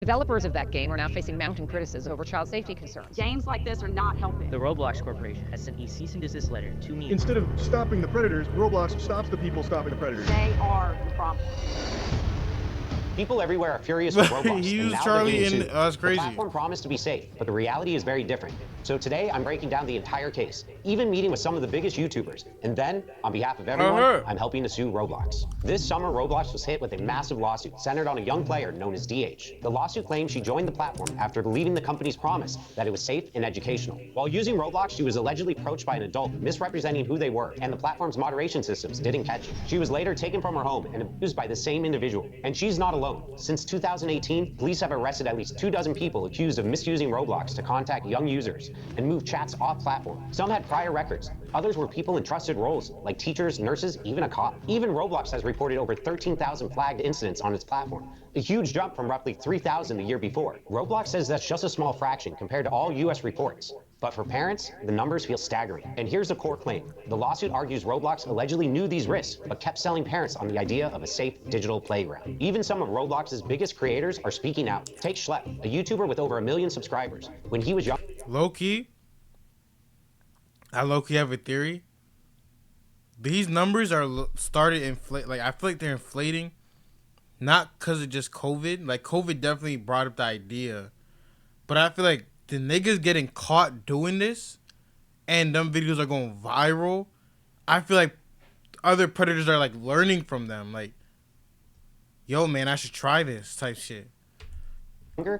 Developers of that game are now facing mounting criticism over child safety concerns. Games like this are not helping. The Roblox Corporation has sent a cease and desist letter to me. Instead of stopping the predators, Roblox stops the people stopping the predators. They are the problem. People everywhere are furious with Roblox. He and used now Charlie they're and getting sued. that's crazy. The platform promised to be safe, but the reality is very different. So today, I'm breaking down the entire case, even meeting with some of the biggest YouTubers. And then, on behalf of everyone, I'm helping to sue Roblox. This summer, Roblox was hit with a massive lawsuit centered on a young player known as DH. The lawsuit claims she joined the platform after believing the company's promise that it was safe and educational. While using Roblox, she was allegedly approached by an adult misrepresenting who they were, and the platform's moderation systems didn't catch it. She was later taken from her home and abused by the same individual. And she's not alone. Since 2018, police have arrested at least 24 people accused of misusing Roblox to contact young users and move chats off platform. Some had prior records. Others were people in trusted roles, like teachers, nurses, even a cop. Even Roblox has reported over 13,000 flagged incidents on its platform, a huge jump from roughly 3,000 the year before. Roblox says that's just a small fraction compared to all US reports. But for parents, the numbers feel staggering. And here's the core claim. The lawsuit argues Roblox allegedly knew these risks, but kept selling parents on the idea of a safe digital playground. Even some of Roblox's biggest creators are speaking out. Take Schlepp, a YouTuber with over 1 million subscribers. When he was young... Low-key, I low-key have a theory. These numbers are started inflate. Like, I feel like they're inflating, not because of just COVID. Like, COVID definitely brought up the idea, but I feel like the niggas getting caught doing this, and them videos are going viral. I feel like other predators are like learning from them. Like, yo, man, I should try this type shit.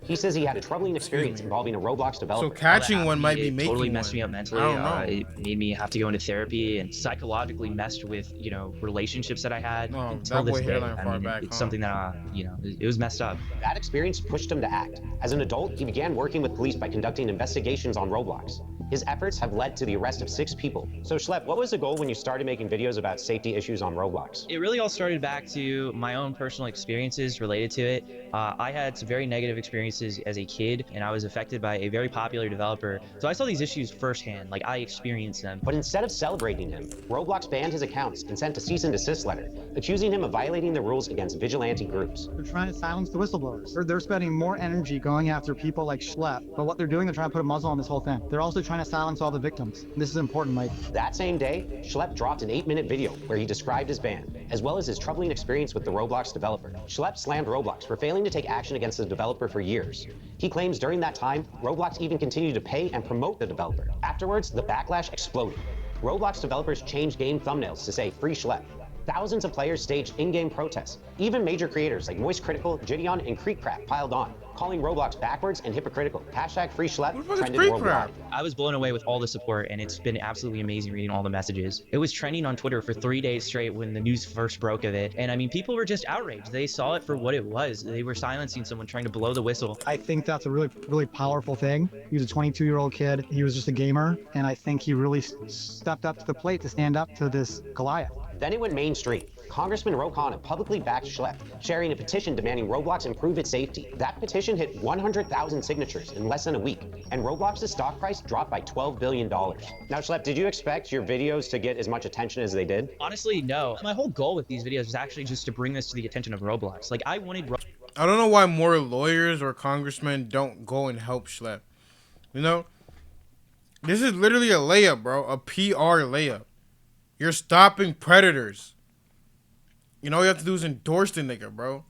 He says he had a troubling experience involving a Roblox developer. So catching one might be making totally one. messed me up mentally. I don't know. It made me have to go into therapy and psychologically messed with, you know, relationships that I had. Oh, Until that boy this day, hairline I far mean, back, it's huh? something that, you know, it was messed up. That experience pushed him to act. As an adult, he began working with police by conducting investigations on Roblox. His efforts have led to the arrest of 6 people. So Schlepp, what was the goal when you started making videos about safety issues on Roblox? It really all started back to my own personal experiences related to it. I had some very negative experiences as a kid, and I was affected by a very popular developer. So I saw these issues firsthand, like I experienced them. But instead of celebrating him, Roblox banned his accounts and sent a cease and desist letter, accusing him of violating the rules against vigilante groups. They're trying to silence the whistleblowers. They're spending more energy going after people like Schlepp, but what they're doing, they're trying to put a muzzle on this whole thing. They're also trying to silence all the victims. This is important, Mike. That same day, Schlepp dropped an 8-minute video where he described his ban, as well as his troubling experience with the Roblox developer. Schlepp slammed Roblox for failing to take action against the developer for years. He claims during that time, Roblox even continued to pay and promote the developer. Afterwards, the backlash exploded. Roblox developers changed game thumbnails to say "Free Schlepp." Thousands of players staged in-game protests. Even major creators like Moist Critical, Gideon, and Creekcraft piled on, calling Roblox backwards and hypocritical. #Free Schlepp trended worldwide. I was blown away with all the support, and it's been absolutely amazing reading all the messages. It was trending on Twitter for 3 days straight when the news first broke of it. And I mean, people were just outraged. They saw it for what it was. They were silencing someone trying to blow the whistle. I think that's a really powerful thing. He was a 22-year-old kid. He was just a gamer, and I think he really stepped up to the plate to stand up to this Goliath. Then it went mainstream. Congressman Ro Khanna publicly backed Schlepp, sharing a petition demanding Roblox improve its safety. That petition hit 100,000 signatures in less than a week, and Roblox's stock price dropped by $12 billion. Now, Schlepp, did you expect your videos to get as much attention as they did? Honestly, no. My whole goal with these videos was actually just to bring this to the attention of Roblox. Like, I wanted I don't know why more lawyers or congressmen don't go and help Schlepp. You know, this is literally a layup, bro. A PR layup. You're stopping predators. You know, all you have to do is endorse the nigga, bro.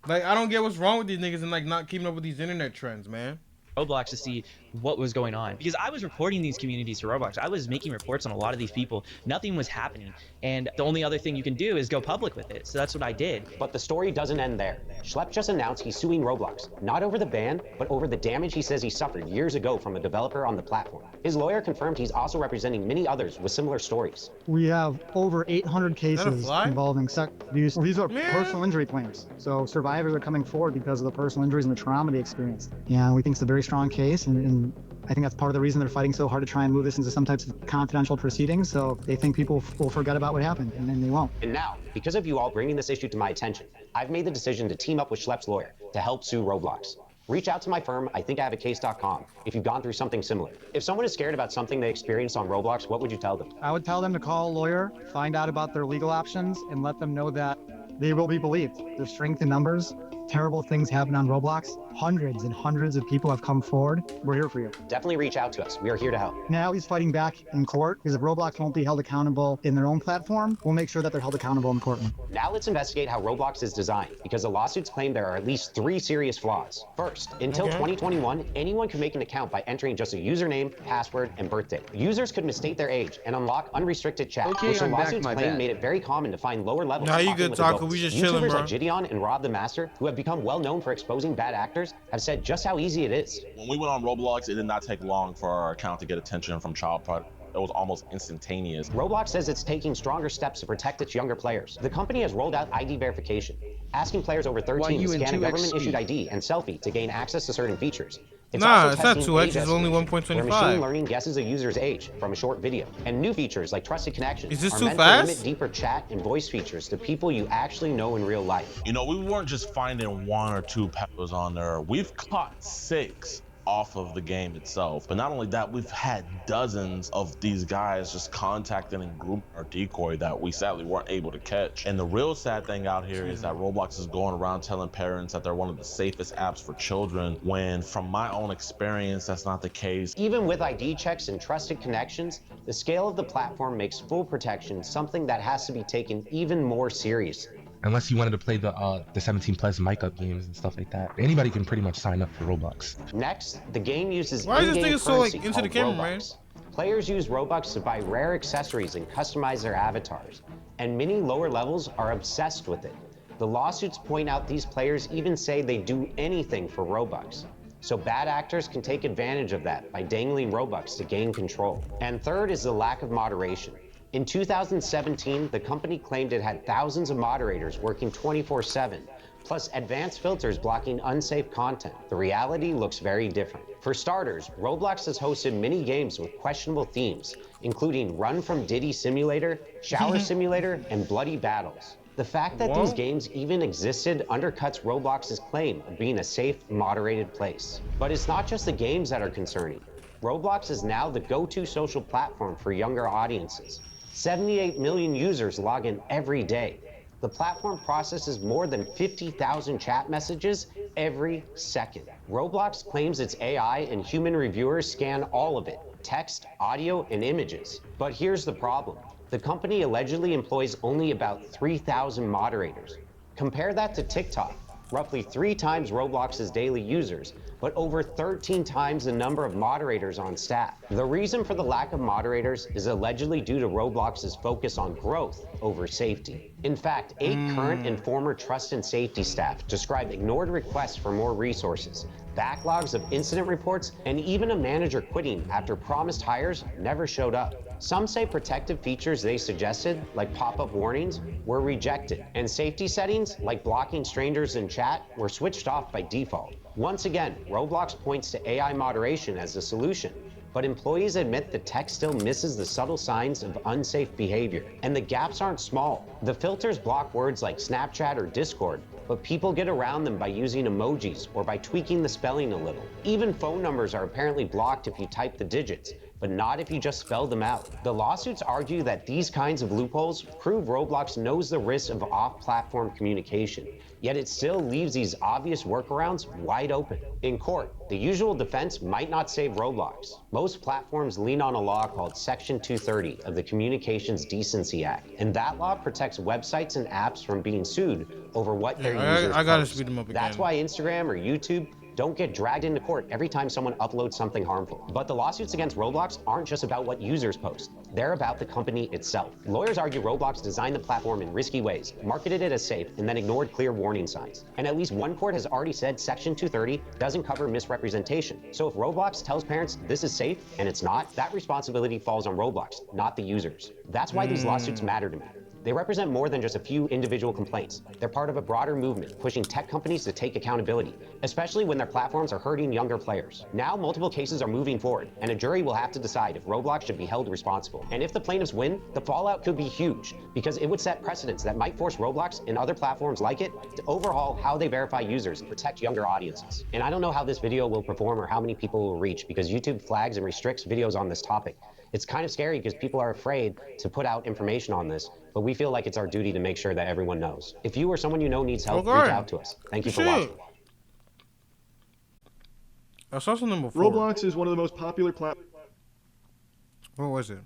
Like, I don't get what's wrong with these niggas and, like, not keeping up with these internet trends, man. Roblox to see what was going on, because I was reporting these communities to Roblox. I was making reports on a lot of these people. Nothing was happening, and the only other thing you can do is go public with it. So that's what I did. But the story doesn't end there. Schlepp just announced he's suing Roblox, not over the ban, but over the damage he says he suffered years ago from a developer on the platform. His lawyer confirmed he's also representing many others with similar stories. We have over 800 cases involving sex abuse. These are personal injury claims. So survivors are coming forward because of the personal injuries and the trauma they experienced. Yeah, we think it's a very strong case, and I think that's part of the reason they're fighting so hard to try and move this into some types of confidential proceedings. So they think people will forget about what happened, and then they won't. And now, because of you all bringing this issue to my attention, I've made the decision to team up with Schlepp's lawyer to help sue Roblox. Reach out to my firm, IThinkIHaveACase.com, if you've gone through something similar. If someone is scared about something they experienced on Roblox, what would you tell them? I would tell them to call a lawyer, find out about their legal options, and let them know that they will be believed. There's strength in numbers, terrible things happen on Roblox, hundreds and hundreds of people have come forward. We're here for you. Definitely reach out to us. We are here to help. Now he's fighting back in court because if Roblox won't be held accountable in their own platform, we'll make sure that they're held accountable in court. Now let's investigate how Roblox is designed, because the lawsuits claim there are at least 3 serious flaws. First, until 2021, anyone could make an account by entering just a username, password, and birthday. Users could misstate their age and unlock unrestricted chat, which the lawsuits claim made it very common to find lower levels. Nah, you good, Taco. We just chilling, bro. YouTubers like Gideon and Rob the Master, who have become well known for exposing bad actors, have said just how easy it is. When we went on Roblox, it did not take long for our account to get attention from child predators. It was almost instantaneous. Roblox says it's taking stronger steps to protect its younger players. The company has rolled out ID verification, asking players over 13 to scan a government-issued ID and selfie to gain access to certain features. It's nah, it's not 2x, it's only 1.25. Where machine learning guesses a user's age from a short video. And new features like Trusted Connections is this are too meant fast? to limit deeper chat and voice features to people you actually know in real life. You know, we weren't just finding 1 or 2 peppers on there. We've caught 6 off of the game itself. But not only that, we've had dozens of these guys just contacting and grouping our decoy that we sadly weren't able to catch. And the real sad thing out here is that Roblox is going around telling parents that they're one of the safest apps for children, when from my own experience, that's not the case. Even with ID checks and Trusted Connections, the scale of the platform makes full protection something that has to be taken even more seriously. Unless you wanted to play the 17+ mic up games and stuff like that. Anybody can pretty much sign up for Roblox. Next, the game uses Why is this in-game thing so like currency into the called camera, man? Robux. Players use Robux to buy rare accessories and customize their avatars, and many lower levels are obsessed with it. The lawsuits point out these players even say they do anything for Robux. So bad actors can take advantage of that by dangling Robux to gain control. And third is the lack of moderation. In 2017, the company claimed it had thousands of moderators working 24/7, plus advanced filters blocking unsafe content. The reality looks very different. For starters, Roblox has hosted many games with questionable themes, including Run from Diddy Simulator, Shower Simulator, and Bloody Battles. The fact that these games even existed undercuts Roblox's claim of being a safe, moderated place. But it's not just the games that are concerning. Roblox is now the go-to social platform for younger audiences. 78 million users log in every day. The platform processes more than 50,000 chat messages every second. Roblox claims its AI and human reviewers scan all of it, text, audio, and images. But here's the problem. The company allegedly employs only about 3,000 moderators. Compare that to TikTok, roughly 3 times Roblox's daily users, but over 13 times the number of moderators on staff. The reason for the lack of moderators is allegedly due to Roblox's focus on growth over safety. In fact, 8 current and former trust and safety staff describe ignored requests for more resources, backlogs of incident reports, and even a manager quitting after promised hires never showed up. Some say protective features they suggested, like pop-up warnings, were rejected, and safety settings, like blocking strangers in chat, were switched off by default. Once again, Roblox points to AI moderation as the solution, but employees admit the tech still misses the subtle signs of unsafe behavior, and the gaps aren't small. The filters block words like Snapchat or Discord, but people get around them by using emojis or by tweaking the spelling a little. Even phone numbers are apparently blocked if you type the digits, but not if you just spell them out. The lawsuits argue that these kinds of loopholes prove Roblox knows the risks of off-platform communication, yet it still leaves these obvious workarounds wide open. In court, the usual defense might not save Roblox. Most platforms lean on a law called Section 230 of the Communications Decency Act, and that law protects websites and apps from being sued over what their users I gotta post. speed them up again. That's why Instagram or YouTube don't get dragged into court every time someone uploads something harmful. But the lawsuits against Roblox aren't just about what users post. They're about the company itself. Lawyers argue Roblox designed the platform in risky ways, marketed it as safe, and then ignored clear warning signs. And at least one court has already said Section 230 doesn't cover misrepresentation. So if Roblox tells parents this is safe and it's not, that responsibility falls on Roblox, not the users. That's why these lawsuits matter to me. They represent more than just a few individual complaints. They're part of a broader movement pushing tech companies to take accountability, especially when their platforms are hurting younger players. Now multiple cases are moving forward, and a jury will have to decide if Roblox should be held responsible. And if the plaintiffs win, the fallout could be huge, because it would set precedents that might force Roblox and other platforms like it to overhaul how they verify users and protect younger audiences. And I don't know how this video will perform or how many people will reach, because YouTube flags and restricts videos on this topic. It's kind of scary because people are afraid to put out information on this, but we feel like it's our duty to make sure that everyone knows. If you or someone you know needs help, reach out to us. Thank you for watching. I saw something before. Roblox is one of the most popular platforms. What was it?